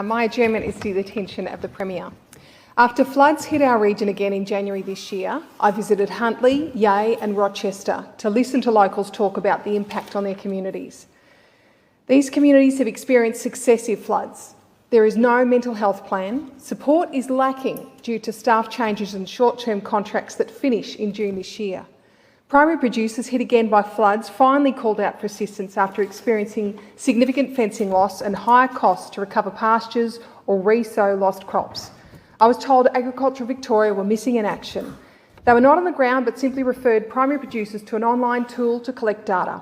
My adjournment is to the attention of the Premier. After floods hit our region again in January this year, I visited Huntly, Gaelle and Rochester to listen to locals talk about the impact on their communities. These communities have experienced successive floods. There is no mental health plan. Support is lacking due to staff changes and short-term contracts that finish in June this year. Primary producers hit again by floods finally called out for assistance after experiencing significant fencing loss and higher costs to recover pastures or re-sow lost crops. I was told Agriculture Victoria were missing in action. They were not on the ground but simply referred primary producers to an online tool to collect data.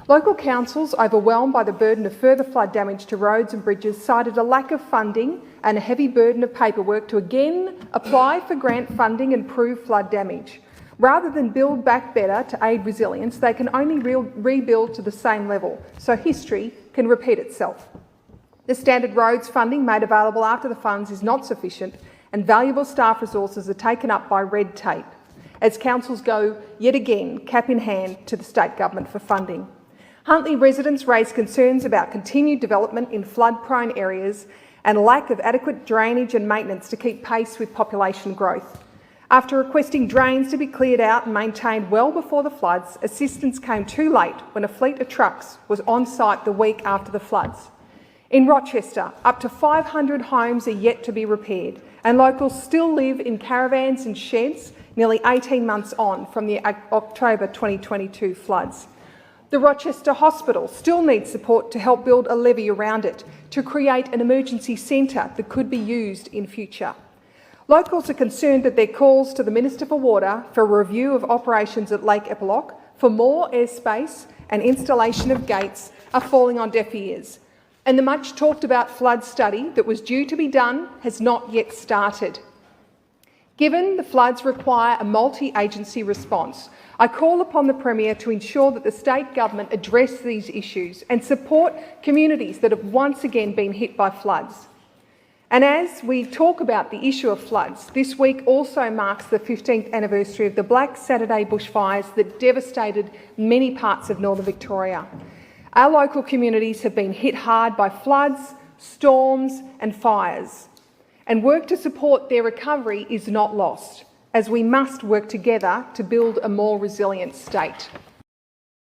Local councils, overwhelmed by the burden of further flood damage to roads and bridges, cited a lack of funding and a heavy burden of paperwork to again apply for grant funding and prove flood damage. Rather than build back better to aid resilience, they can only rebuild to the same level, so history can repeat itself. The standard roads funding made available after the funds is not sufficient, and valuable staff resources are taken up by red tape, as councils go yet again cap in hand to the state government for funding. Huntly residents raised concerns about continued development in flood-prone areas and a lack of adequate drainage and maintenance to keep pace with population growth. After requesting drains to be cleared out and maintained well before the floods, assistance came too late when a fleet of trucks was on site the week after the floods. In Rochester, up to 500 homes are yet to be repaired, and locals still live in caravans and sheds nearly 18 months on from the October 2022 floods. The Rochester Hospital still needs support to help build a levee around it to create an emergency centre that could be used in future. Locals are concerned that their calls to the Minister for Water for a review of operations at Lake Eppalock for more airspace and installation of gates are falling on deaf ears. And the much talked about flood study that was due to be done has not yet started. Given the floods require a multi-agency response, I call upon the Premier to ensure that the state government address these issues and support communities that have once again been hit by floods. And as we talk about the issue of floods, this week also marks the 15th anniversary of the Black Saturday bushfires that devastated many parts of northern Victoria. Our local communities have been hit hard by floods, storms and fires, and work to support their recovery is not lost, as we must work together to build a more resilient state.